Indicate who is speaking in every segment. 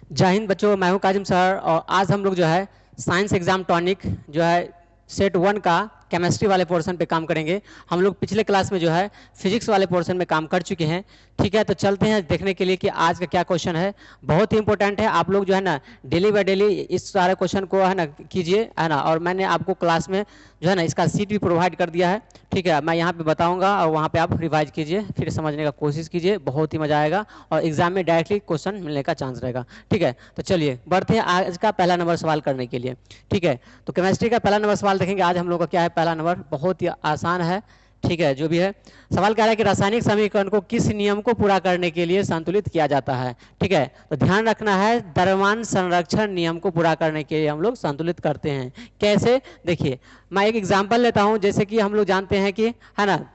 Speaker 1: जय हिंद बच्चों, मैं हूं काजिम सर और आज हम लोग जो है साइंस एग्जाम टॉनिक जो है सेट 1 का केमिस्ट्री वाले पोर्शन पे काम करेंगे। हम लोग पिछले क्लास में जो है फिजिक्स वाले पोर्शन में काम कर चुके हैं। ठीक है, तो चलते हैं देखने के लिए कि आज का क्या क्वेश्चन है। बहुत ही इंपॉर्टेंट है, आप लोग जो है ना डेली बाय डेली इस सारे क्वेश्चन को है ना कीजिए, है ना। और मैंने आपको क्लास में जो है ना इसका सीट भी प्रोवाइड कर दिया है। ठीक है, मैं यहाँ पे बताऊंगा और वहाँ पे आप रिवाइज कीजिए, फिर समझने का कोशिश कीजिए, बहुत ही मजा आएगा और एग्जाम में डायरेक्टली क्वेश्चन मिलने का चांस रहेगा। ठीक है, तो चलिए बढ़ते हैं आज का पहला नंबर सवाल करने के लिए। ठीक है, तो केमिस्ट्री का पहला नंबर सवाल देखेंगे आज हम लोग का। क्या है पहला नंबर? बहुत ही आसान है। ठीक है, जो भी है सवाल कह रहा है कि रासायनिक समीकरण को किस नियम को पूरा करने के लिए संतुलित किया जाता है। ठीक है, तो ध्यान रखना है, द्रव्यमान संरक्षण नियम को पूरा करने के लिए हम लोग संतुलित करते हैं। कैसे? देखिए, मैं एक एग्जांपल लेता हूं। जैसे कि हम लोग जानते हैं कि है ना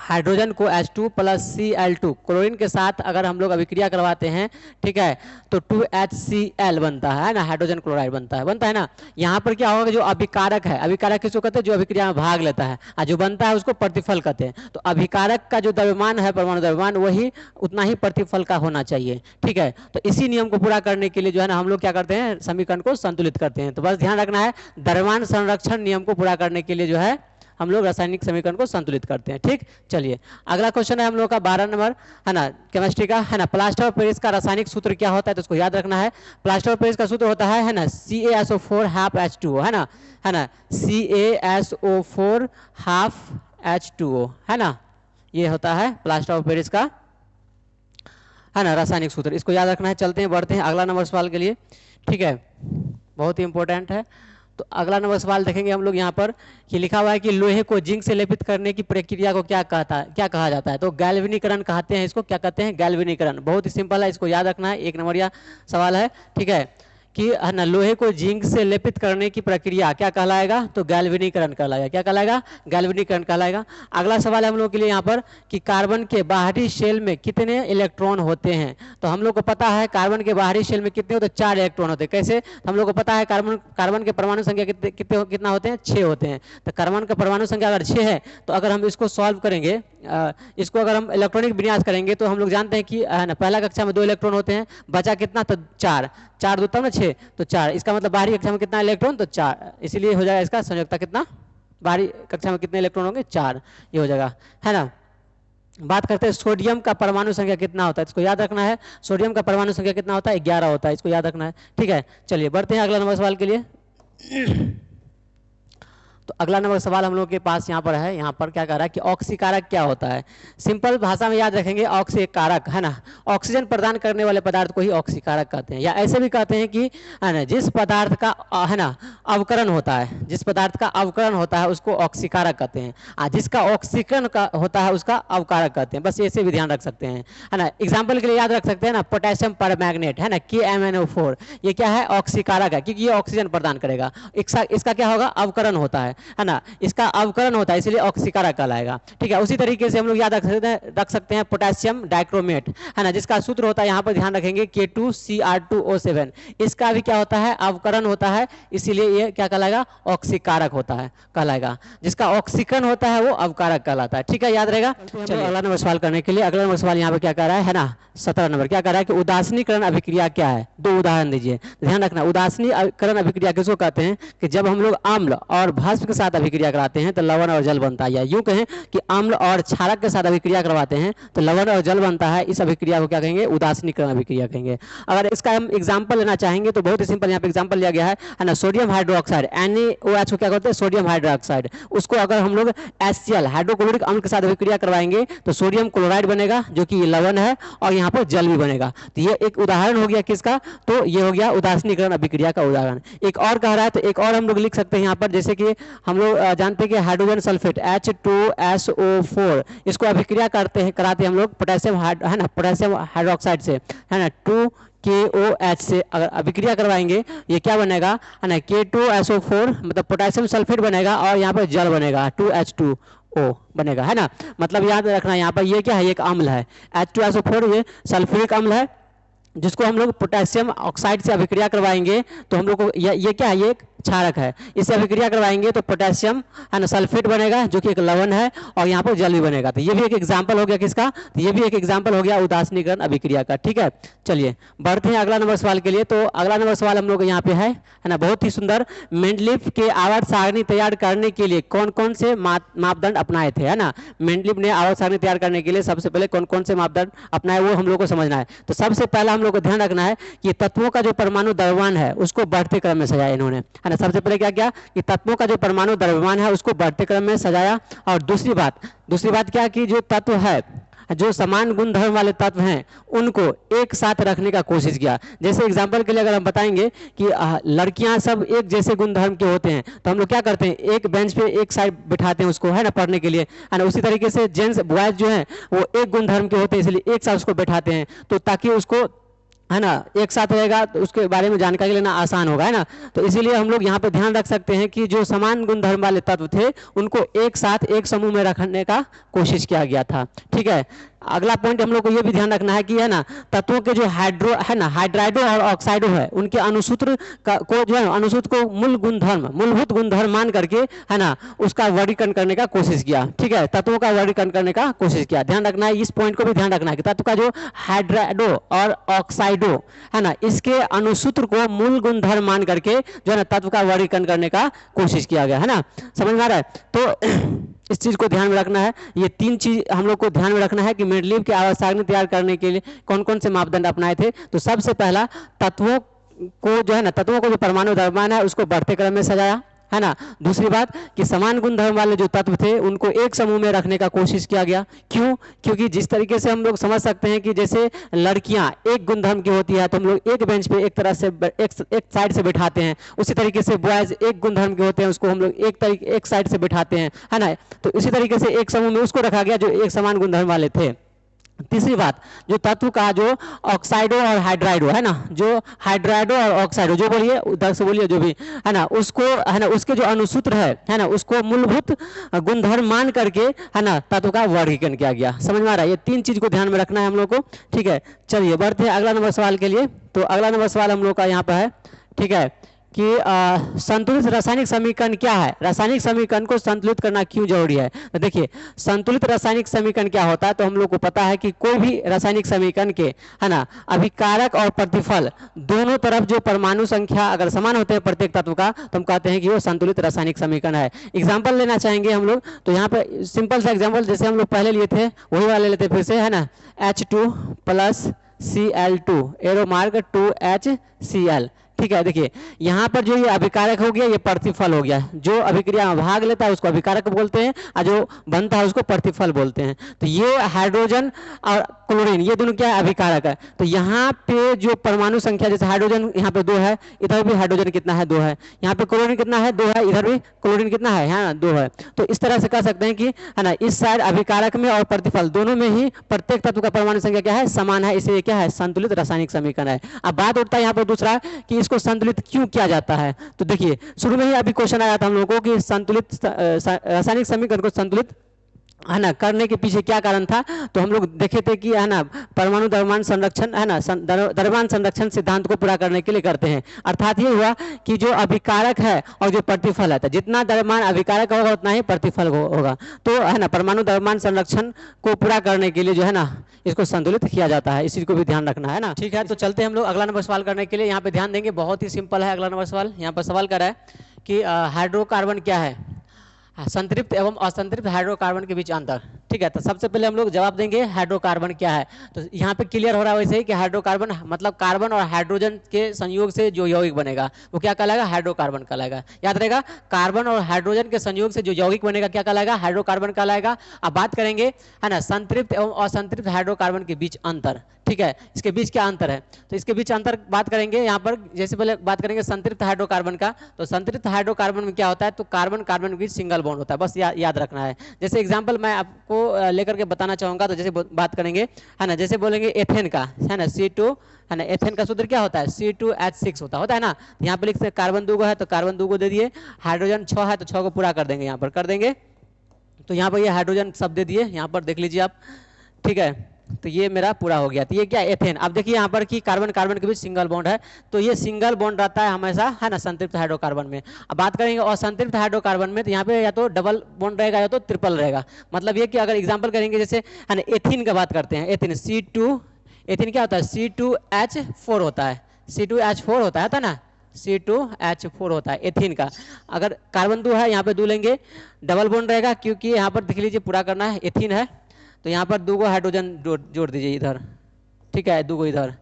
Speaker 1: हाइड्रोजन को H2 प्लस Cl2 क्लोरीन के साथ अगर हम लोग अभिक्रिया करवाते हैं, ठीक है, तो 2HCl बनता है ना, हाइड्रोजन क्लोराइड बनता है ना। यहाँ पर क्या होगा, जो अभिकारक है, अभिकारक किसको कहते हैं? जो अभिक्रिया में भाग लेता है, और जो बनता है उसको प्रतिफल कहते हैं। तो अभिकारक का जो द्रव्यमान है, परमाणु द्रव्यमान, वही उतना ही प्रतिफल का होना चाहिए। ठीक है, तो इसी नियम को पूरा करने के लिए जो है ना हम लोग क्या करते हैं, समीकरण को संतुलित करते हैं। तो बस ध्यान रखना है, द्रव्यमान संरक्षण नियम को पूरा करने के लिए जो है हम लोग रासायनिक समीकरण को संतुलित करते हैं। ठीक, चलिए अगला क्वेश्चन है हम लोग का 12 नंबर, है ना, केमिस्ट्री का, है ना। प्लास्टर ऑफ पेरिस का रासायनिक सूत्र क्या होता है, तो उसको याद रखना है। प्लास्टर ऑफ पेरिस का सूत्र होता है ना CaSO4 हाफ H2O, है ना, CaSO4 हाफ H2O, है ना। ये होता है प्लास्टर ऑफ पेरिस का, है ना, रासायनिक सूत्र। इसको याद रखना है। चलते हैं, बढ़ते हैं अगला नंबर सवाल के लिए। ठीक है, बहुत ही इंपॉर्टेंट है। तो अगला नंबर सवाल देखेंगे हम लोग यहाँ पर कि लिखा हुआ है कि लोहे को जिंक से लेपित करने की प्रक्रिया को क्या कहा जाता है, तो गैल्वेनीकरण कहते हैं इसको। क्या कहते हैं? गैल्वेनीकरण। बहुत ही सिंपल है, इसको याद रखना है, एक नंबरिया सवाल है। ठीक है, कि है ना लोहे को जिंक से लेपित करने की प्रक्रिया क्या कहलाएगा, तो गैल्वेनीकरण कहलाएगा। क्या कहलाएगा? गैल्वेनीकरण कहलाएगा। अगला सवाल है हम लोग के लिए यहाँ पर कि कार्बन के बाहरी शेल में कितने इलेक्ट्रॉन होते हैं, तो हम लोग को पता है कार्बन के बाहरी शेल में कितने होते हैं, 4 इलेक्ट्रॉन होते हैं। कैसे? तो हम लोग को पता है कार्बन के परमाणु संख्या कितना होते हैं, 6 होते हैं। तो कार्बन का परमाणु संख्या अगर 6 है, तो अगर हम इसको सॉल्व करेंगे, इसको अगर हम इलेक्ट्रॉनिक विन्यास करेंगे, तो हम लोग जानते हैं कि पहला कक्षा में 2 इलेक्ट्रॉन होते हैं, बचा कितना, तो 4 4 2 तब ना 6, तो 4। इसका मतलब बाहरी कक्षा में कितना इलेक्ट्रॉन, तो 4, इसीलिए हो जाएगा इसका संयोजकता कितना, बाहरी कक्षा में कितने इलेक्ट्रॉन होंगे, 4, ये हो जाएगा, है ना। बात करते हैं सोडियम का परमाणु संख्या कितना होता है, इसको याद रखना है। सोडियम का परमाणु संख्या कितना होता है, 11 होता है, इसको याद रखना है। ठीक है, चलिए बढ़ते हैं अगला नंबर सवाल के लिए। तो अगला नंबर सवाल हम लोग के पास यहाँ पर है। यहाँ पर क्या कह रहा है कि ऑक्सीकारक क्या होता है। सिंपल भाषा में याद रखेंगे, ऑक्सीकारक, है ना, ऑक्सीजन प्रदान करने वाले पदार्थ को ही ऑक्सीकारक कहते हैं। या ऐसे भी कहते हैं कि है ना जिस पदार्थ का है ना अवकरण होता है, जिस पदार्थ का अवकरण होता है उसको ऑक्सीकारक कहते हैं, और जिसका ऑक्सीकरण का होता है उसका अवकारक कहते हैं। बस ऐसे भी ध्यान रख सकते हैं, है ना। एग्जाम्पल के लिए याद रख सकते हैं ना, पोटेशियम परमैंगनेट, है ना, KMnO4, ये क्या है, ऑक्सीकारक है, क्योंकि ये ऑक्सीजन प्रदान करेगा। इसका क्या होगा, अवकरण होता है ना, इसका अवकरण होता है, इसलिए ऑक्सीकारक कहलाएगा। ठीक है, उसी तरीके से हम लोग याद रख सकते हैं पोटेशियम डाइक्रोमेट, है ना, जिसका सूत्र होता है, यहाँ पर ध्यान रखेंगे, K2Cr2O7। इसका भी क्या होता है, अवकरण होता है, इसीलिए ये क्या कहलाएगा, ऑक्सीकारक होता है, कहलाएगा। जिसका ऑक्सीकरण होता है वो अवकारक कहलाता है। ठीक है, याद रहेगा। चलिए अगला नंबर सवाल करने के लिए, अगला नंबर सवाल यहाँ पे क्या कह रहा है ना 17 नंबर, क्या कह रहा है कि उदासीनीकरण अभिक्रिया क्या है, 2 उदाहरण दीजिए। ध्यान रखना, उदासीनीकरण अभिक्रिया किसको कहते हैं, कि जब हम लोग अम्ल और भस्म के साथ अभिक्रिया कराते हैं तो लवण और जल बनता है, या यूं कहें कि अम्ल और क्षारक के साथ अभिक्रिया करवाते हैं तो लवण और जल बनता है। इस अभिक्रिया को क्या कहेंगे, उदासीनीकरण अभिक्रिया कहेंगे। अगर इसका हम एग्जांपल लेना चाहेंगे तो बहुत ही सिंपल, यहाँ पे एग्जांपल लिया गया है ना, सोडियम हाइड्रोक्साइड, NaOH को क्या कहते हैं, सोडियम हाइड्रोक्साइड। उसको अगर हम लोग HCl हाइड्रोक्लोरिक अम्ल के साथ अभिक्रिया करवाएंगे तो सोडियम क्लोराइड बनेगा, जो कि लवण है, और यहाँ पर जल भी बनेगा। तो ये एक उदाहरण हो गया किसका, तो ये हो गया उदासीनीकरण अभिक्रिया का उदाहरण। एक और कह रहा है, तो एक और हम लोग लिख सकते हैं यहाँ पर, जैसे कि हम लोग जानते हैं कि हाइड्रोजन सल्फेट H2SO4, इसको अभिक्रिया कराते हैं हम लोग पोटेशियम, है ना, पोटेशियम हाइड्रोक्साइड से, है ना, 2KOH से अगर अभिक्रिया करवाएंगे, ये क्या बनेगा, है ना, K2SO4, मतलब पोटेशियम सल्फेट बनेगा, और यहाँ पर जल बनेगा, 2H2O बनेगा, है ना। मतलब याद रखना, यहाँ पर ये क्या है, एक अम्ल है, H2SO4, ये सल्फ्यूरिक अम्ल है, जिसको हम लोग पोटेशियम ऑक्साइड से अभिक्रिया करवाएंगे तो हम लोग को ये क्या है, ये एक क्षारक है। इससे अभिक्रिया करवाएंगे तो पोटेशियम है ना सल्फेट बनेगा जो कि एक लवण है, और यहाँ पर जल भी बनेगा। तो ये भी एक एग्जाम्पल हो गया किसका, तो ये भी एक एग्जाम्पल हो गया उदासीनीकरण अभिक्रिया का। ठीक है, चलिए बढ़ते हैं अगला नंबर सवाल के लिए। तो अगला नंबर सवाल हम लोग यहाँ पे है ना, बहुत ही सुंदर। मेंडलीफ के आवर्त सारणी तैयार करने के लिए कौन कौन से मापदंड अपनाए थे, है ना। मेंडलीफ ने आवर्त सारणी तैयार करने के लिए सबसे पहले कौन कौन से मापदंड अपनाए वो हम लोग को समझना है। तो सबसे पहला हम लोग को ध्यान रखना है कि तत्वों का जो परमाणु द्रव्यमान है उसको बढ़ते क्रम में सजाया इन्होंने, है ना। सबसे पहले क्या किया कि तत्वों का जो परमाणु द्रव्यमान है उसको बढ़ते क्रम में सजाया। और दूसरी बात क्या कि जो तत्व है, जो समान गुणधर्म वाले तत्व हैं उनको एक साथ रखने का कोशिश किया। जैसे एग्जांपल के लिए अगर हम बताएंगे कि लड़कियां सब एक जैसे गुणधर्म के होते हैं, तो हम लोग क्या करते हैं, एक बेंच पे एक साइड बिठाते हैं उसको, है ना, पढ़ने के लिए, है ना। उसी तरीके से जेंट्स बॉयज जो हैं वो एक गुणधर्म के होते हैं, इसलिए एक साथ उसको बैठाते हैं, तो ताकि उसको, है ना, एक साथ रहेगा तो उसके बारे में जानकारी लेना आसान होगा, है ना। तो इसीलिए हम लोग यहाँ पे ध्यान रख सकते हैं कि जो समान गुणधर्म वाले तत्व थे उनको एक साथ एक समूह में रखने का कोशिश किया गया था। ठीक है, अगला पॉइंट हम लोग को ये भी ध्यान रखना है कि, है ना, तत्वों के जो हाइड्राइडो और ऑक्साइडो है उनके अनुसूत्र को जो है अनुसूत्र को मूलभूत गुणधर्म मान करके, है ना, उसका वर्गीकरण करने का कोशिश किया। ठीक है, तत्वों का वर्गीकरण करने का कोशिश किया। ध्यान रखना है, इस पॉइंट को भी ध्यान रखना है कि तत्व का जो हाइड्राइडो और ऑक्साइडो है ना, इसके अनुसूत्र को मूल गुणधर्म मान करके जो है ना तत्व का वर्गीकरण करने का कोशिश किया गया, है ना। समझ में आ रहा है। तो इस चीज को ध्यान में रखना है, ये तीन चीज हम लोग को ध्यान में रखना है कि मेंडलीव के आवर्त सारणी तैयार करने के लिए कौन कौन से मापदंड अपनाए थे। तो सबसे पहला तत्वों को जो है ना, तत्वों को जो परमाणु द्रव्यमान है उसको बढ़ते क्रम में सजाया, है ना। दूसरी बात कि समान गुणधर्म वाले जो तत्व थे उनको एक समूह में रखने का कोशिश किया गया। क्यों, क्योंकि जिस तरीके से हम लोग समझ सकते हैं कि जैसे लड़कियां एक गुणधर्म की होती है तो हम लोग एक बेंच पे एक तरह से एक साइड से बिठाते हैं, उसी तरीके से बॉयज एक गुणधर्म के होते हैं उसको हम लोग एक साइड से बिठाते हैं, है ना। तो इसी तरीके से एक समूह में उसको रखा गया जो एक समान गुणधर्म वाले थे। तीसरी बात, जो तत्व का जो ऑक्साइडो और हाइड्राइडो है ना, जो हाइड्राइडो और ऑक्साइडो जो बोलिए उधर से बोलिए जो भी, है ना, उसको, है ना, उसके जो अनुसूत्र है ना, उसको मूलभूत गुणधर्म मान करके, है ना, तत्व का वर्गीकरण किया गया। समझ में आ रहा है, ये तीन चीज को ध्यान में रखना है हम लोग को। ठीक है, चलिए बढ़ते हैं अगला नंबर सवाल के लिए। तो अगला नंबर सवाल हम लोग का यहाँ पर है, ठीक है, कि संतुलित रासायनिक समीकरण क्या है, रासायनिक समीकरण को संतुलित करना क्यों जरूरी है। तो देखिए, संतुलित रासायनिक समीकरण क्या होता है, तो हम लोग को पता है कि कोई भी रासायनिक समीकरण के, है ना, अभिकारक और प्रतिफल दोनों तरफ जो परमाणु संख्या अगर समान होते हैं प्रत्येक तत्व का, तो हम कहते हैं कि वो संतुलित रासायनिक समीकरण है। एग्जाम्पल लेना चाहेंगे हम लोग, तो यहाँ पे सिंपल सा एग्जाम्पल जैसे हम लोग पहले लिए थे वही वाले लेते फिर से, है ना, H2 plus Cl2 arrow mark 2HCl। ठीक है, देखिए यहाँ पर जो ये अभिकारक हो गया ये प्रतिफल हो गया, जो अभिक्रिया में भाग लेता है उसको अभिकारक बोलते हैं और जो बनता है उसको प्रतिफल बोलते हैं। तो ये हाइड्रोजन और क्लोरीन ये दोनों क्या है, अभिकारक है। तो यहाँ पे जो परमाणु संख्या, जैसे हाइड्रोजन यहाँ पे 2 है, इधर भी हाइड्रोजन कितना है, 2 है, यहाँ पे क्लोरीन कितना है, 2 है, इधर भी क्लोरीन कितना है, 2 है। तो इस तरह से कह सकते हैं कि, है ना, इस साइड अभिकारक में और प्रतिफल दोनों में ही प्रत्येक तत्व का परमाणु संख्या क्या है, समान है, इसलिए क्या है, संतुलित रासायनिक समीकरण है। अब बात उठता है यहाँ पर दूसरा कि इसको संतुलित क्यों किया जाता है। तो देखिए शुरू में ही अभी क्वेश्चन आया था हम लोगों को कि संतुलित रासायनिक समीकरण को संतुलित, है ना, करने के पीछे क्या कारण था। तो हम लोग देखे थे कि, है ना, परमाणु द्रव्यमान संरक्षण, है ना, द्रव्यमान संरक्षण सिद्धांत को पूरा करने के लिए करते हैं। अर्थात ये हुआ कि जो अभिकारक है और जो प्रतिफल है, तो जितना द्रव्यमान अभिकारक होगा उतना ही प्रतिफल होगा। तो, है ना, परमाणु द्रव्यमान संरक्षण को पूरा करने के लिए जो है ना इसको संतुलित किया जाता है, इसी को भी ध्यान रखना है ना। ठीक है, तो चलते हैं हम लोग अगला नंबर सवाल करने के लिए। यहाँ पे ध्यान देंगे, बहुत ही सिंपल है अगला नंबर सवाल। यहाँ पर सवाल कर रहा है कि हाइड्रोकार्बन क्या है, संतृप्त एवं असंतृप्त हाइड्रोकार्बन के बीच अंतर। ठीक है, तो सबसे पहले हम लोग जवाब देंगे हाइड्रोकार्बन क्या है। तो यहाँ पे क्लियर हो रहा है वैसे ही कि हाइड्रोकार्बन मतलब कार्बन और हाइड्रोजन के संयोग से जो यौगिक बनेगा वो क्या कहलाएगा, हाइड्रोकार्बन कहलाएगा। याद रहेगा, कार्बन और हाइड्रोजन के संयोग से जो यौगिक बनेगा क्या कहलाएगा, हाइड्रोकार्बन कहलाएगा। अब बात करेंगे, है ना, संतृप्त एवं असंतृप्त हाइड्रोकार्बन के बीच अंतर। ठीक है, इसके बीच क्या अंतर है, तो इसके बीच अंतर बात करेंगे यहाँ पर। जैसे पहले बात करेंगे संतृप्त हाइड्रोकार्बन का, तो संतृप्त हाइड्रोकार्बन में क्या होता है, तो कार्बन कार्बन के बीच सिंगल बॉन्ड होता है, बस याद रखना है। जैसे एग्जांपल मैं आपको लेकर के बताना चाहूंगा, तो जैसे बात करेंगे, है ना, जैसे बोलेंगे एथेन का, है ना, C2, है ना, एथेन का सूत्र क्या होता है, C2H6 होता है ना। यहाँ पे लिखते हैं कार्बन 2 है तो कार्बन 2 दे दिए, हाइड्रोजन 6 है तो 6 को पूरा कर देंगे, यहाँ पर कर देंगे। तो यहाँ पर ये हाइड्रोजन सब दे दिए, यहाँ पर देख लीजिए आप। ठीक है, तो ये मेरा पूरा हो गया। तो ये क्या एथेन। अब देखिए यहाँ पर कि कार्बन कार्बन के बीच सिंगल बॉन्ड है, तो ये सिंगल बॉन्ड रहता है हमेशा, है ना, संतृप्त हाइड्रोकार्बन में। अब बात करेंगे असंतृप्त हाइड्रोकार्बन में, तो यहाँ पे या तो डबल बॉन्ड रहेगा या तो ट्रिपल रहेगा। मतलब ये कि अगर एग्जाम्पल करेंगे जैसे, है ना, एथिन का बात करते हैं, एथिन C2, एथिन क्या होता है, C2H4 होता है, C2H4 होता है ना, C2H4 होता है एथिन का। अगर कार्बन 2 है, यहाँ पे 2 लेंगे, डबल बॉन्ड रहेगा, क्योंकि यहाँ पर देख लीजिए पूरा करना है, एथिन है, तो यहाँ पर 2 को हाइड्रोजन जोड़ दीजिए इधर, ठीक है, 2 को इधर,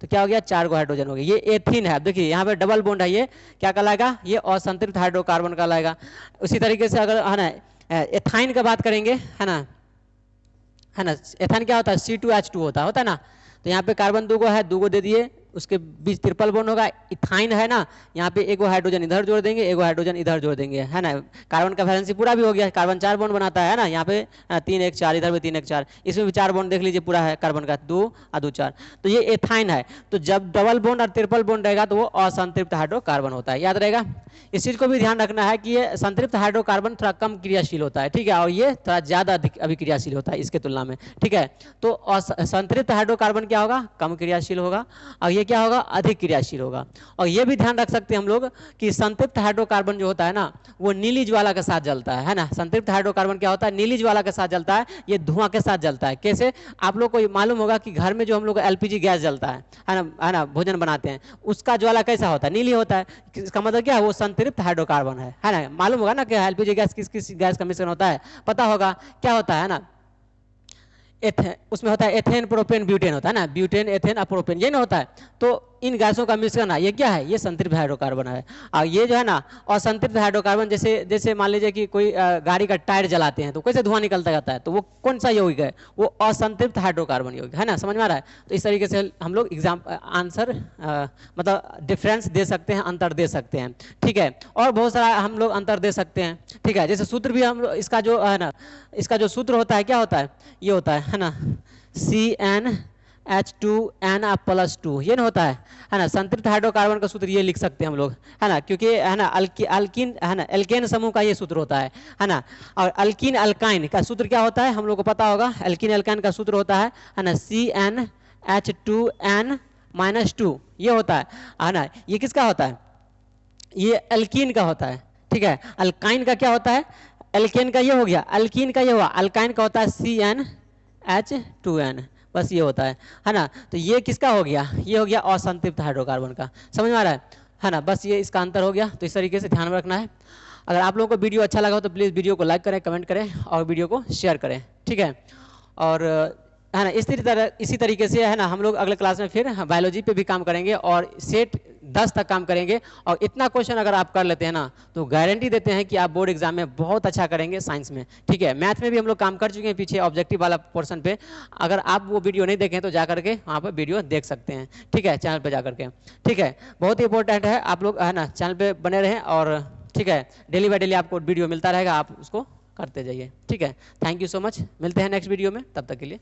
Speaker 1: तो क्या हो गया, 4 को हाइड्रोजन हो गया। ये एथिन है। अब देखिए यहाँ पे डबल बॉन्ड है, ये क्या कहलाएगा, ये असंतृप्त हाइड्रोकार्बन कहलाएगा। उसी तरीके से अगर, है ना, एथाइन का बात करेंगे, है ना, एथाइन क्या होता है, C2H2 होता है ना। तो यहाँ पे कार्बन 2 को है, 2 को दे दिए, उसके बीच ट्रिपल बॉन्ड होगा। इथाइन है ना, यहाँ पे एक हाइड्रोजन इधर जोड़ देंगे, एक हाइड्रोजन इधर जोड़ देंगे, है ना, कार्बन का वैलेंसी पूरा भी हो गया। कार्बन 4 बॉन्ड बनाता है ना, यहाँ पे 3 1 4, इधर भी 3 1 4, इसमें भी 4 बॉन्ड देख लीजिए पूरा है कार्बन का, 2 और 2 4। तो ये एथाइन है। तो जब डबल बॉन्ड और ट्रिपल बॉन्ड रहेगा तो वो असंतृप्त हाइड्रोकार्बन होता है, याद रहेगा। इस चीज को भी ध्यान रखना है कि ये संतृप्त हाइड्रोकार्बन थोड़ा कम क्रियाशील होता है, ठीक है, और ये थोड़ा ज्यादा अभिक्रियाशील होता है इसके तुलना में, ठीक है। तो संतृप्त हाइड्रोकार्बन क्या होगा, कम क्रियाशील होगा, और ये क्या होगा, अधिक क्रियाशील होगा। और ये भी ध्यान रख सकते हैं हम लोग कि संतृप्त हाइड्रोकार्बन जो होता है ना, वो नीली ज्वाला के साथ जलता है ना। संतृप्त हाइड्रोकार्बन क्या होता है, नीली ज्वाला के साथ जलता है, ये धुआं के साथ जलता है। कैसे, आप लोग को मालूम होगा कि घर में जो हम लोग LPG गैस जलता है ना, भोजन बनाते हैं, उसका ज्वाला कैसा होता है, नीली होता है। इसका मतलब क्या है, वो संतृप्त हाइड्रोकार्बन है ना। मालूम होगा ना कि LPG गैस किस किस गैस का मिश्रण होता है, पता होगा क्या होता है ना, उसमें होता है एथेन प्रोपेन ब्यूटेन होता है ना, ब्यूटेन एथेन और प्रोपेन, ये ना होता है। तो इन गैसों का मिश्रण है, ये क्या है, ये संतृप्त हाइड्रोकार्बन है। और ये जो है ना असंतृप्त हाइड्रोकार्बन, जैसे जैसे मान लीजिए कि कोई गाड़ी का टायर जलाते हैं तो कैसे धुआं निकलता जाता है, तो वो कौन सा यौगिक है, वो असंतृप्त हाइड्रोकार्बन यौगिक है ना, समझ में आ रहा है। तो इस तरीके से हम लोग आंसर मतलब डिफरेंस दे सकते हैं, अंतर दे सकते हैं, ठीक है। और बहुत सारा हम लोग अंतर दे सकते हैं, ठीक है। जैसे सूत्र भी हम इसका जो है ना, इसका जो सूत्र होता है क्या होता है, ये होता है ना, CnH2n+2, ये ना होता है ना। संतृप्त हाइड्रोकार्बन का सूत्र ये लिख सकते हैं हम लोग, है ना, क्योंकि है ना अल्कीन, है ना, एल्केन समूह का ये सूत्र होता है ना। और अल्कीन अल्काइन का सूत्र क्या होता है, हम लोग को पता होगा, अल्कीन अल्काइन का सूत्र होता है ना, CnH2n-2, ये होता है ना। ये किसका होता है, ये अल्कीन का होता है, ठीक है। अल्काइन का क्या होता है, एल्केन का ये हो गया, अल्कीन का ये हुआ, अल्काइन का होता है CnH2n, बस ये होता है ना। तो ये किसका हो गया, ये हो गया असंतृप्त हाइड्रोकार्बन का, समझ में आ रहा है ना। बस ये इसका अंतर हो गया। तो इस तरीके से ध्यान में रखना है। अगर आप लोगों को वीडियो अच्छा लगा हो तो प्लीज़ वीडियो को लाइक करें, कमेंट करें और वीडियो को शेयर करें, ठीक है। और है ना, इसी तरीके से है ना, हम लोग अगले क्लास में फिर बायोलॉजी पे भी काम करेंगे और सेट 10 तक काम करेंगे। और इतना क्वेश्चन अगर आप कर लेते हैं ना, तो गारंटी देते हैं कि आप बोर्ड एग्जाम में बहुत अच्छा करेंगे साइंस में, ठीक है। मैथ में भी हम लोग काम कर चुके हैं पीछे ऑब्जेक्टिव वाला पोर्शन पे। अगर आप वो वीडियो नहीं देखें तो जा करके वहाँ पर वीडियो देख सकते हैं, ठीक है, चैनल पर जा करके, ठीक है। बहुत ही इंपॉर्टेंट है, आप लोग है ना चैनल पर बने रहें, और ठीक है, डेली बाय डेली आपको वीडियो मिलता रहेगा, आप उसको करते जाइए, ठीक है। थैंक यू सो मच, मिलते हैं नेक्स्ट वीडियो में, तब तक के लिए।